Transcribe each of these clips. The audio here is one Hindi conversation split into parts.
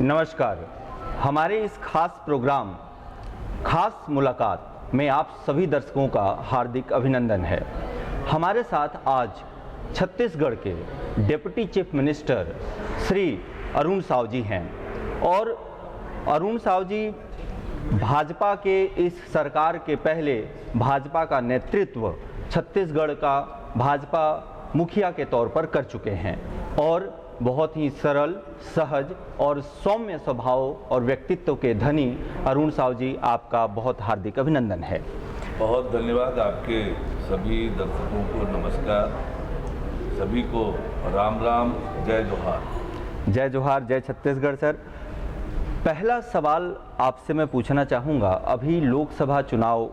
नमस्कार। हमारे इस खास प्रोग्राम खास मुलाकात में आप सभी दर्शकों का हार्दिक अभिनंदन है। हमारे साथ आज छत्तीसगढ़ के deputy chief minister Shri Arun Sao ji हैं और अरुण साव जी भाजपा के इस सरकार के पहले भाजपा का नेतृत्व छत्तीसगढ़ का भाजपा मुखिया के तौर पर कर चुके हैं और बहुत ही सरल, सहज और सौम्य स्वभाव और व्यक्तित्व के धनी अरुण साव जी, आपका बहुत हार्दिक अभिनंदन है। बहुत धन्यवाद। आपके सभी दर्शकों को नमस्कार, सभी को राम राम, जय जोहार। जय जोहार, जय छत्तीसगढ़। सर, पहला सवाल आपसे मैं पूछना चाहूँगा, अभी लोकसभा चुनाव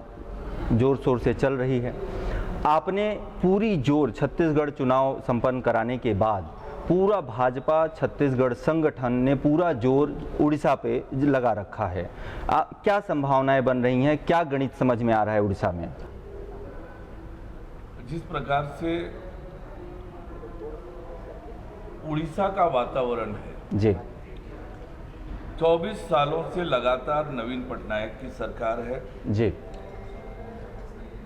जोर शोर से चल रही है। आपने पूरी जोर छत्तीसगढ़ चुनाव संपन्न कराने के बाद पूरा भाजपा छत्तीसगढ़ संगठन ने पूरा जोर उड़ीसा पे लगा रखा है। क्या संभावनाएं बन रही हैं, क्या गणित समझ में आ रहा है उड़ीसा में? जिस प्रकार से उड़ीसा का वातावरण है जी, 24 सालों से लगातार नवीन पटनायक की सरकार है जी,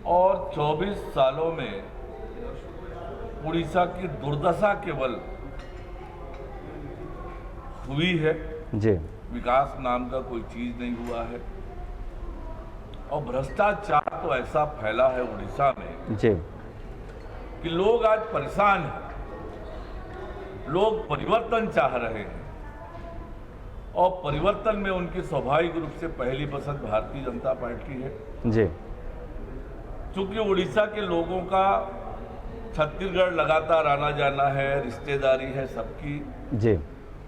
और 24 सालों में उड़ीसा की दुर्दशा केवल हुई है जी, विकास नाम का कोई चीज नहीं हुआ है और भ्रष्टाचार तो ऐसा फैला है उड़ीसा में जी, कि लोग आज परेशान हैं। लोग परिवर्तन चाह रहे हैं और परिवर्तन में उनकी स्वाभाविक रूप से पहली पसंद भारतीय जनता पार्टी है जी, क्योंकि उड़ीसा के लोगों का छत्तीसगढ़ लगातार आना जाना है, रिश्तेदारी है सबकी। जी,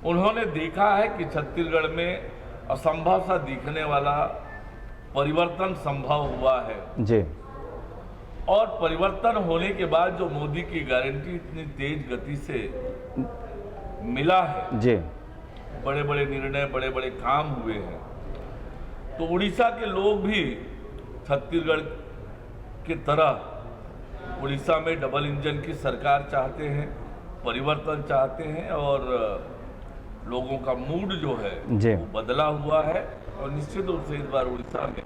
उन्होंने देखा है कि छत्तीसगढ़ में असंभव सा दिखने वाला परिवर्तन संभव हुआ है जी, और परिवर्तन होने के बाद जो मोदी की गारंटी इतनी तेज गति से मिला है, जी, बड़े बड़े निर्णय, बड़े बड़े काम हुए हैं, तो उड़ीसा के लोग भी छत्तीसगढ़ की तरह उड़ीसा में डबल इंजन की सरकार चाहते हैं, परिवर्तन चाहते हैं और लोगों का मूड जो है वो बदला हुआ है और निश्चित रूप से इस बार उड़ीसा में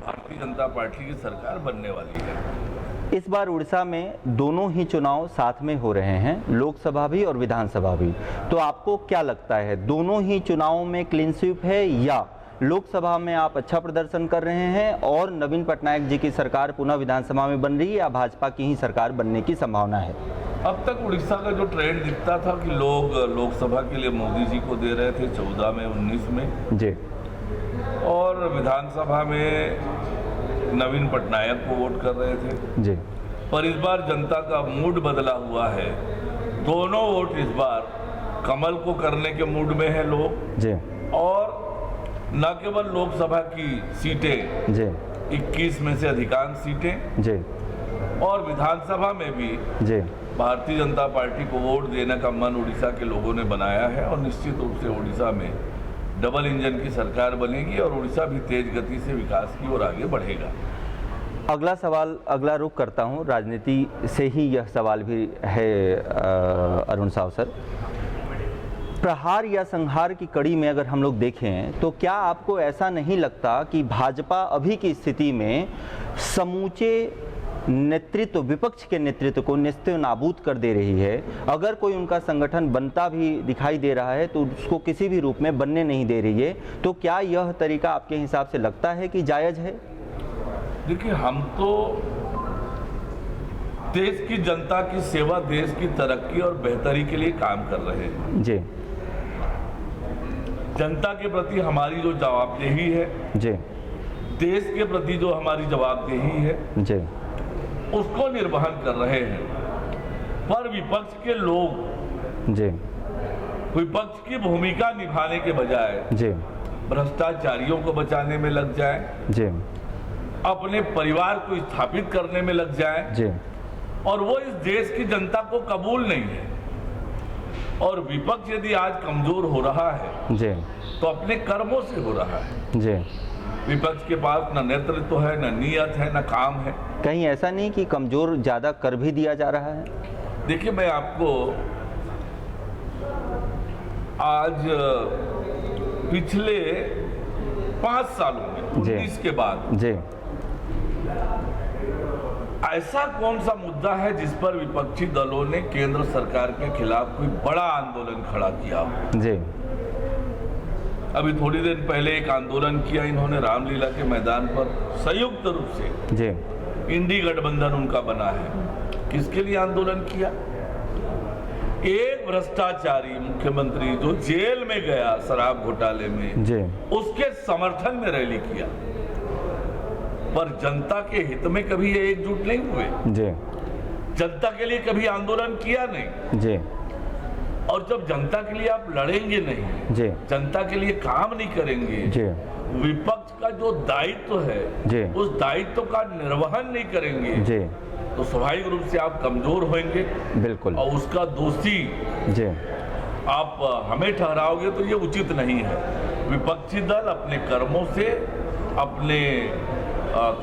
भारतीय जनता पार्टी की सरकार बनने वाली है। इस बार उड़ीसा में दोनों ही चुनाव साथ में हो रहे हैं, लोकसभा भी और विधानसभा भी। तो आपको क्या लगता है, दोनों ही चुनावों में क्लीन स्वीप है या लोकसभा में आप अच्छा प्रदर्शन कर रहे हैं और नवीन पटनायक जी की सरकार पुनः विधानसभा में बन रही है या भाजपा की ही सरकार बनने की संभावना है? अब तक उड़ीसा का जो ट्रेंड दिखता था कि लोग लोकसभा के लिए मोदी जी को दे रहे थे 14 में, 19 में जी, और विधानसभा में नवीन पटनायक को वोट कर रहे थे जी, पर इस बार जनता का मूड बदला हुआ है। दोनों वोट इस बार कमल को करने के मूड में है लोग जी, और न केवल लोकसभा की सीटें जी, 21 में से अधिकांश सीटें जी, और विधानसभा में भी जी, भारतीय जनता पार्टी को वोट देने का मन उड़ीसा के लोगों ने बनाया है और निश्चित रूप से उड़ीसा में डबल इंजन की सरकार बनेगी और उड़ीसा भी तेज गति से विकास की ओर आगे बढ़ेगा। अगला सवाल, अगला रुख करता हूं, राजनीति से ही यह सवाल भी है अरुण साव सर। प्रहार या संहार की कड़ी में अगर हम लोग देखें तो क्या आपको ऐसा नहीं लगता कि भाजपा अभी की स्थिति में समूचे नेतृत्व, विपक्ष के नेतृत्व को निस्ते नाबूद कर दे रही है? अगर कोई उनका संगठन बनता भी दिखाई दे रहा है तो उसको किसी भी रूप में बनने नहीं दे रही है, तो क्या यह तरीका आपके हिसाब से लगता है कि जायज़ है? देखिए, हम तो देश की जनता की सेवा, देश की तरक्की और बेहतरी के लिए काम कर रहे हैं। जी, जनता के प्रति हमारी जो जवाबदेही है, जी, देश के प्रति जो हमारी जवाबदेही है, जी, उसको निर्वहन कर रहे हैं। पर विपक्ष के लोग, जी, विपक्ष की भूमिका निभाने के बजाय जी, भ्रष्टाचारियों को बचाने में लग जाएं, जी, अपने परिवार को स्थापित करने में लग जाएं, जी, और वो इस देश की जनता को कबूल नहीं है। और विपक्ष यदि आज कमजोर हो रहा है जी, तो अपने कर्मों से हो रहा है। जी, विपक्ष के पास न नेतृत्व है, न नियत है, न काम है। कहीं ऐसा नहीं कि कमजोर ज़्यादा कर भी दिया जा रहा है? देखिए, मैं आपको आज पिछले 5 सालों में, जी। 19 के बाद, जी ऐसा कौन सा मुद्दा है जिस पर विपक्षी दलों ने केंद्र सरकार के खिलाफ कोई बड़ा आंदोलन खड़ा किया हो? जी अभी थोड़ी देर पहले एक आंदोलन किया इन्होंने रामलीला के मैदान पर, संयुक्त रूप से जी इंडी गठबंधन उनका बना है। किसके लिए आंदोलन किया? एक भ्रष्टाचारी मुख्यमंत्री जो जेल में गया शराब घोटाले में, जी उसके समर्थन में रैली किया। पर जनता के हित में कभी ये एकजुट नहीं हुए, जी जनता के लिए कभी आंदोलन किया नहीं। जी और जब जनता के लिए आप लड़ेंगे नहीं, जी जनता के लिए काम नहीं करेंगे, जी विपक्ष का जो दायित्व है जी उस दायित्व का निर्वहन नहीं करेंगे, जी तो स्वाभाविक रूप से आप कमजोर होंगे बिल्कुल और उसका दोषी जी आप हमें ठहराओगे तो ये उचित नहीं है। विपक्षी दल अपने कर्मों से, अपने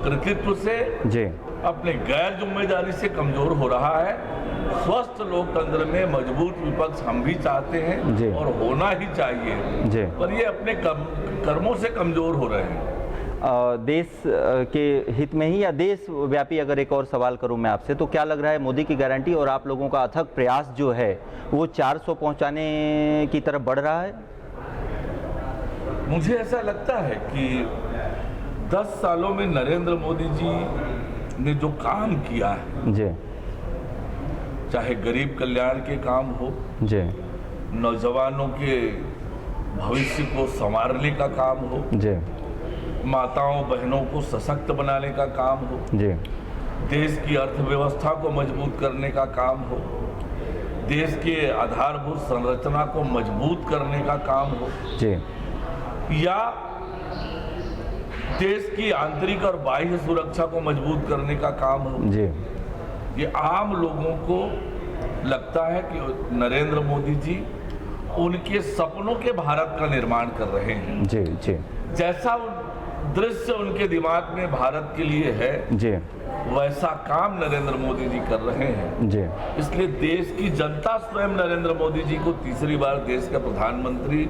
कृतित्व से, जी अपने गैर जिम्मेदारी से कमजोर हो रहा है। स्वस्थ लोकतंत्र में मजबूत विपक्ष हम भी चाहते जी। हैं और होना ही चाहिए, जी पर ये अपने कर्मों से कमजोर हो रहे हैं। देश के हित में ही या देश व्यापी अगर एक और सवाल करूं मैं आपसे, तो क्या लग रहा है मोदी की गारंटी और आप लोगों का अथक प्रयास जो है वो 400 पहुंचाने की तरफ बढ़ रहा है? मुझे ऐसा लगता है कि 10 सालों में नरेंद्र मोदी जी ने जो काम किया है, जी चाहे गरीब कल्याण के काम हो, जी नौजवानों के भविष्य को संवारने का काम हो, जी माताओं बहनों को सशक्त बनाने का काम हो, जी देश की अर्थव्यवस्था को मजबूत करने का काम हो, देश के आधारभूत संरचना को मजबूत करने का काम हो, जी या देश की आंतरिक और बाह्य सुरक्षा को मजबूत करने का काम हो, जी ये आम लोगों को लगता है कि नरेंद्र मोदी जी उनके सपनों के भारत का निर्माण कर रहे हैं। जी जी जैसा दृश्य उनके दिमाग में भारत के लिए है, जी वैसा काम नरेंद्र मोदी जी कर रहे हैं। जी इसलिए देश की जनता स्वयं नरेंद्र मोदी जी को तीसरी बार देश का प्रधानमंत्री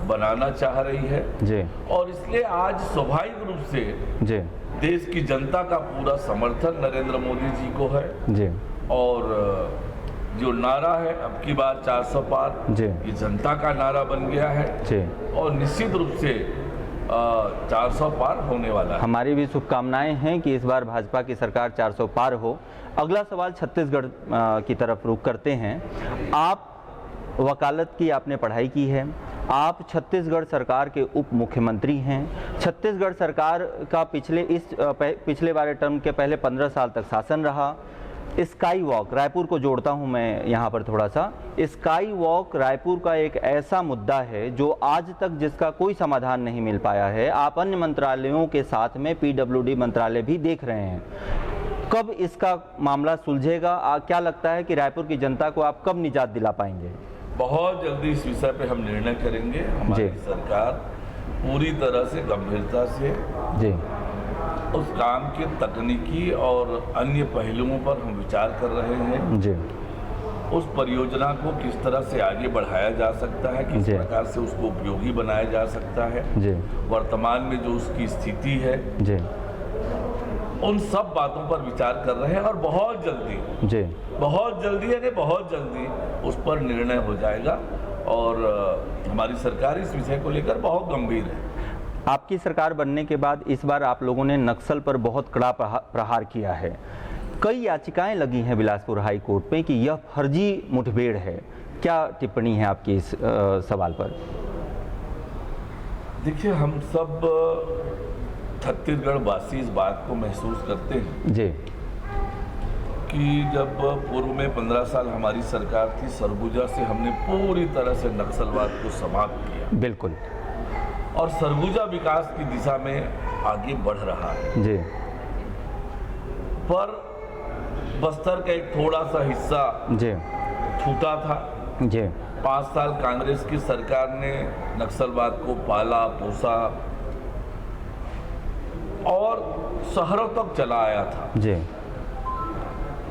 बनाना चाह रही है, जी और इसलिए आज स्वाभाविक रूप से जी देश की जनता का पूरा समर्थन नरेंद्र मोदी जी को है। जी और जो नारा है अब की बार 400 पार, जी ये जनता का नारा बन गया है जी और निश्चित रूप से 400 पार होने वाला है। हमारी भी शुभकामनाएं हैं कि इस बार भाजपा की सरकार 400 पार हो। अगला सवाल छत्तीसगढ़ की तरफ रुख करते हैं। आप वकालत की आपने पढ़ाई की है, आप छत्तीसगढ़ सरकार के उप मुख्यमंत्री हैं। छत्तीसगढ़ सरकार का पिछले वाले टर्म के पहले 15 साल तक शासन रहा। स्काई वॉक, रायपुर को जोड़ता हूं मैं यहाँ पर थोड़ा सा, स्काई वॉक रायपुर का एक ऐसा मुद्दा है जो आज तक जिसका कोई समाधान नहीं मिल पाया है। आप अन्य मंत्रालयों के साथ में पीडब्ल्यूडी मंत्रालय भी देख रहे हैं, कब इसका मामला सुलझेगा? क्या लगता है कि रायपुर की जनता को आप कब निजात दिला पाएंगे? बहुत जल्दी इस विषय पे हम निर्णय करेंगे। हमारी सरकार पूरी तरह से गंभीरता से जी उस काम के तकनीकी और अन्य पहलुओं पर हम विचार कर रहे हैं। जी उस परियोजना को किस तरह से आगे बढ़ाया जा सकता है, किस प्रकार से उसको उपयोगी बनाया जा सकता है, जी वर्तमान में जो उसकी स्थिति है, जी उन सब बातों पर विचार कर रहे हैं और बहुत जल्दी यानी बहुत जल्दी उस पर निर्णय हो जाएगा। और हमारी सरकार इस विषय को लेकर बहुत गंभीर है। आपकी सरकार बनने के बाद इस बार आप लोगों ने नक्सल पर बहुत कड़ा प्रहार किया है। कई याचिकाएं लगी हैं बिलासपुर हाई कोर्ट में कि यह फर्जी मुठभेड़ है। क्या टिप्पणी है आपकी इस सवाल पर? देखिए, हम सब छत्तीसगढ़ वासी इस बात को महसूस करते हैं जी कि जब पूर्व में 15 साल हमारी सरकार थी, सरगुजा से हमने पूरी तरह से नक्सलवाद को समाप्त किया। बिल्कुल। और सरगुजा विकास की दिशा में आगे बढ़ रहा है जी। पर बस्तर का एक थोड़ा सा हिस्सा जी छूटा था। जी 5 साल कांग्रेस की सरकार ने नक्सलवाद को पाला पोसा और शहरों तक चला आया था। जी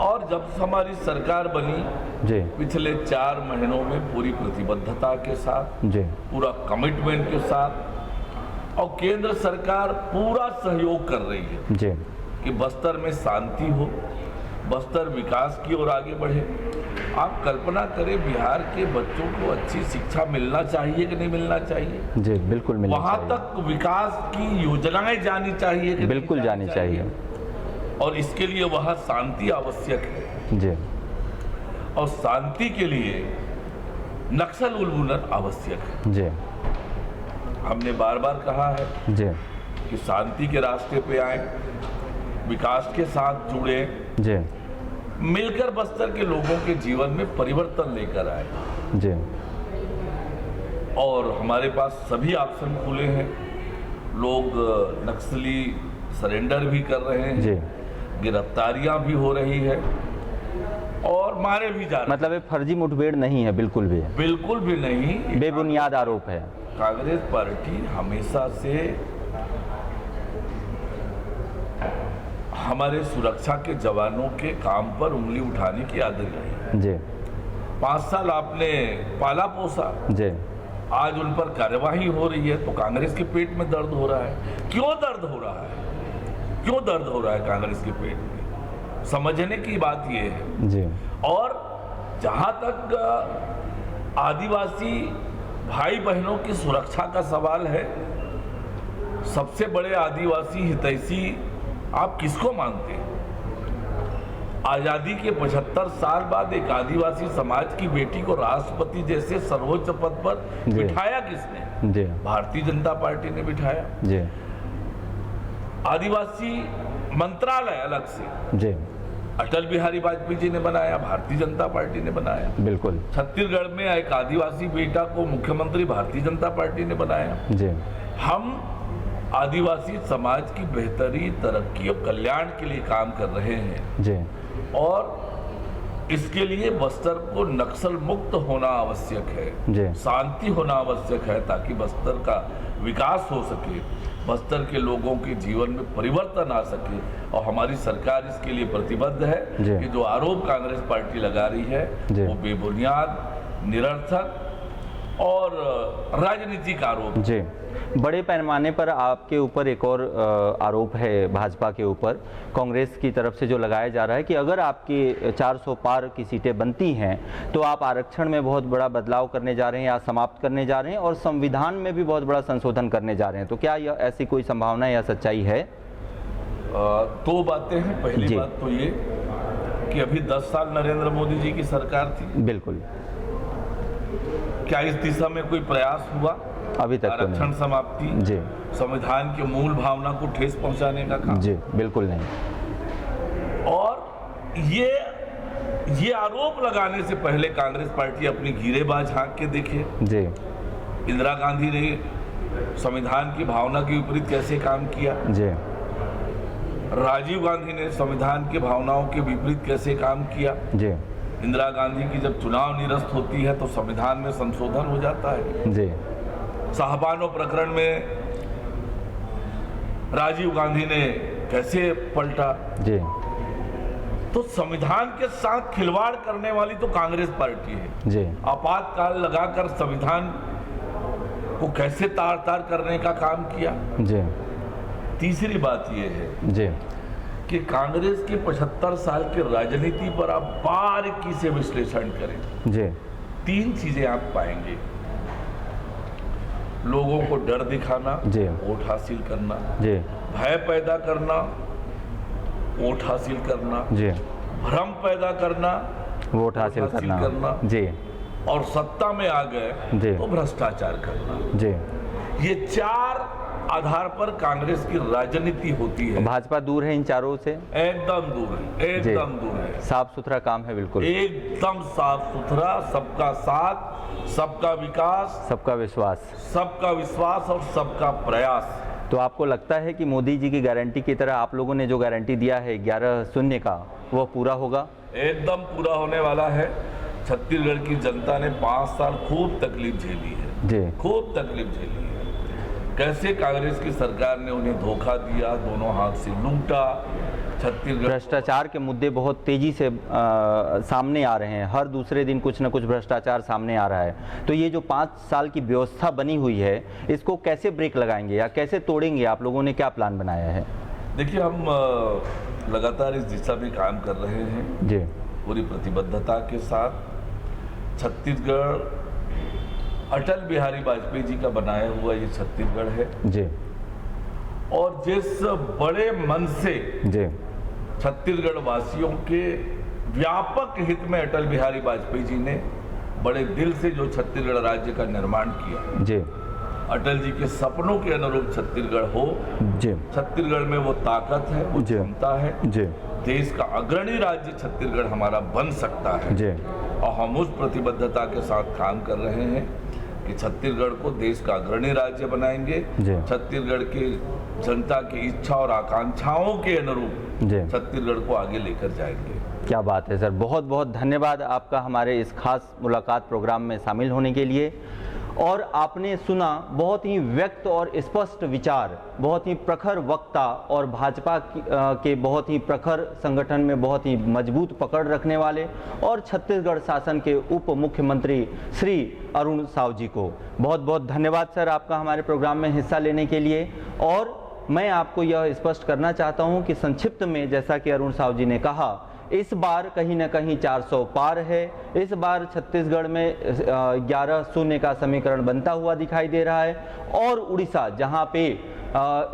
और और जब से हमारी सरकार बनी जी पिछले 4 महीनों में पूरी प्रतिबद्धता के साथ, जी पूरा कमिटमेंट के साथ और केंद्र सरकार पूरा सहयोग कर रही है जी कि बस्तर में शांति हो, बस्तर विकास की ओर आगे बढ़े। आप कल्पना करें, बिहार के बच्चों को अच्छी शिक्षा मिलना चाहिए कि नहीं मिलना चाहिए? जी बिल्कुल मिलना वहां चाहिए। तक विकास की योजनाएं जानी चाहिए कि नहीं बिल्कुल जानी चाहिए। और इसके लिए वहां शांति आवश्यक है जी और शांति के लिए नक्सल उन्मूलन आवश्यक है। जी हमने बार बार कहा है जी कि शांति के रास्ते पे आए, विकास के साथ जुड़े, जी मिलकर बस्तर के लोगों के जीवन में परिवर्तन लेकर आए। जी और हमारे पास सभी ऑप्शन खुले हैं। लोग नक्सली सरेंडर भी कर रहे हैं, जी गिरफ्तारियां भी हो रही है और मारे भी जा रहे हैं। मतलब ये फर्जी मुठभेड़ नहीं है, बिल्कुल भी बिल्कुल भी नहीं, बेबुनियाद आरोप है। कांग्रेस पार्टी हमेशा से हमारे सुरक्षा के जवानों के काम पर उंगली उठाने की आदत रही है। जी 5 साल आपने पाला पोसा, जी आज उन पर कार्यवाही हो रही है तो कांग्रेस के पेट में दर्द हो रहा है। क्यों दर्द हो रहा है? क्यों दर्द हो रहा है कांग्रेस के पेट में? समझने की बात यह है। जी और जहां तक आदिवासी भाई बहनों की सुरक्षा का सवाल है, सबसे बड़े आदिवासी हितैषी आप किसको मानते हैं? आजादी के 75 साल बाद एक आदिवासी समाज की बेटी को राष्ट्रपति जैसे सर्वोच्च पद पर जी। बिठाया किसने? जी भारतीय जनता पार्टी ने बिठाया। जी आदिवासी मंत्रालय अलग से जी अटल बिहारी वाजपेयी जी ने बनाया, भारतीय जनता पार्टी ने बनाया। बिल्कुल। छत्तीसगढ़ में एक आदिवासी बेटा को मुख्यमंत्री भारतीय जनता पार्टी ने बनाया। जी हम आदिवासी समाज की बेहतरी, तरक्की और कल्याण के लिए काम कर रहे हैं जी और इसके लिए बस्तर को नक्सल मुक्त होना आवश्यक है, जी शांति होना आवश्यक है ताकि बस्तर का विकास हो सके, बस्तर के लोगों के जीवन में परिवर्तन आ सके। और हमारी सरकार इसके लिए प्रतिबद्ध है जी। कि जो आरोप कांग्रेस पार्टी लगा रही है जी। वो बेबुनियाद, निरर्थक और राजनीतिक आरोप। जी बड़े पैमाने पर आपके ऊपर एक और आरोप है भाजपा के ऊपर, कांग्रेस की तरफ से जो लगाया जा रहा है कि अगर आपकी 400 पार की सीटें बनती हैं तो आप आरक्षण में बहुत बड़ा बदलाव करने जा रहे हैं या समाप्त करने जा रहे हैं और संविधान में भी बहुत बड़ा संशोधन करने जा रहे हैं। तो क्या यह ऐसी कोई संभावना या सच्चाई है? 2 बातें हैं। पहली जी। बात तो ये कि अभी 10 साल नरेंद्र मोदी जी की सरकार थी, बिल्कुल। क्या इस दिशा में कोई प्रयास हुआ? अभी तक तो आरक्षण नहीं। समाप्ति, जी संविधान के मूल भावना को ठेस पहुंचाने का काम। जी बिल्कुल नहीं। और ये आरोप लगाने से पहले कांग्रेस पार्टी अपनी गिरेबाज झांक के देखे। जी इंदिरा गांधी ने संविधान की भावना के विपरीत कैसे काम किया, जी राजीव गांधी ने संविधान की भावनाओं के विपरीत कैसे काम किया। जी इंदिरा गांधी की जब चुनाव निरस्त होती है तो संविधान में संशोधन हो जाता है। जी साहबानो प्रकरण में राजीव गांधी ने कैसे पलटा। जी तो संविधान के साथ खिलवाड़ करने वाली तो कांग्रेस पार्टी है। जी आपातकाल लगाकर संविधान को कैसे तार तार करने का काम किया। जी तीसरी बात यह है जी कि कांग्रेस की 75 साल की राजनीति पर आप बारीकी से विश्लेषण करें, जी 3 चीजें आप पाएंगे। लोगों को डर दिखाना, जी। वोट हासिल करना, जी भय पैदा करना, वोट हासिल करना, जी भ्रम पैदा करना, वोट हासिल करना। जी और सत्ता में आ गए जी। तो भ्रष्टाचार करना। जी ये 4 आधार पर कांग्रेस की राजनीति होती है। भाजपा दूर है इन चारों से? एकदम दूर है, एकदम दूर है। साफ सुथरा काम है, बिल्कुल एकदम साफ सुथरा, सबका साथ, सबका विकास, सबका विश्वास। सबका विश्वास और सबका प्रयास। तो आपको लगता है कि मोदी जी की गारंटी की तरह आप लोगों ने जो गारंटी दिया है 11-0 का, वह पूरा होगा? एकदम पूरा होने वाला है। छत्तीसगढ़ की जनता ने 5 साल खूब तकलीफ झेली है, जी खूब तकलीफ झेली है। कैसे कांग्रेस की सरकार ने उन्हें धोखा दिया, दोनों हाथ से लूटा, छत्तीसगढ़ भ्रष्टाचार के मुद्दे बहुत तेजी से सामने आ रहे हैं। हर दूसरे दिन कुछ न कुछ भ्रष्टाचार सामने आ रहा है। तो ये जो 5 साल की व्यवस्था बनी हुई है, इसको कैसे ब्रेक लगाएंगे या कैसे तोड़ेंगे? आप लोगों ने क्या प्लान बनाया है? देखिए, हम लगातार इस दिशा में काम कर रहे हैं जी पूरी प्रतिबद्धता के साथ। छत्तीसगढ़ अटल बिहारी वाजपेयी जी का बनाया हुआ ये छत्तीसगढ़ है जी और जिस बड़े मन से जी छत्तीसगढ़ वासियों के व्यापक हित में अटल बिहारी वाजपेयी जी ने बड़े दिल से जो छत्तीसगढ़ राज्य का निर्माण किया, जी अटल जी के सपनों के अनुरूप छत्तीसगढ़ हो। जी छत्तीसगढ़ में वो ताकत है, वो जी क्षमता है। जी देश का अग्रणी राज्य छत्तीसगढ़ हमारा बन सकता है जी और हम उस प्रतिबद्धता के साथ काम कर रहे हैं कि छत्तीसगढ़ को देश का अग्रणी राज्य बनाएंगे। जी छत्तीसगढ़ की जनता की इच्छा और आकांक्षाओं के अनुरूप जी छत्तीसगढ़ को आगे लेकर जाएंगे। क्या बात है सर, बहुत बहुत धन्यवाद आपका हमारे इस खास मुलाकात प्रोग्राम में शामिल होने के लिए। और आपने सुना बहुत ही व्यक्त और स्पष्ट विचार, बहुत ही प्रखर वक्ता और भाजपा के बहुत ही प्रखर संगठन में बहुत ही मजबूत पकड़ रखने वाले और छत्तीसगढ़ शासन के उप मुख्यमंत्री श्री अरुण साव जी को बहुत बहुत धन्यवाद सर आपका हमारे प्रोग्राम में हिस्सा लेने के लिए। और मैं आपको यह स्पष्ट करना चाहता हूं कि संक्षिप्त में, जैसा कि अरुण साव जी ने कहा, इस बार कहीं ना कहीं 400 पार है। इस बार छत्तीसगढ़ में 11 शून्य का समीकरण बनता हुआ दिखाई दे रहा है। और उड़ीसा, जहां पे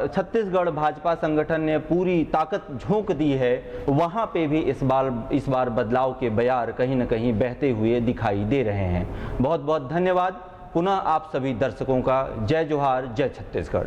छत्तीसगढ़ भाजपा संगठन ने पूरी ताकत झोंक दी है, वहां पे भी इस बार बदलाव के बयार कहीं ना कहीं बहते हुए दिखाई दे रहे हैं। बहुत बहुत धन्यवाद पुनः आप सभी दर्शकों का। जय जोहार, जय छत्तीसगढ़।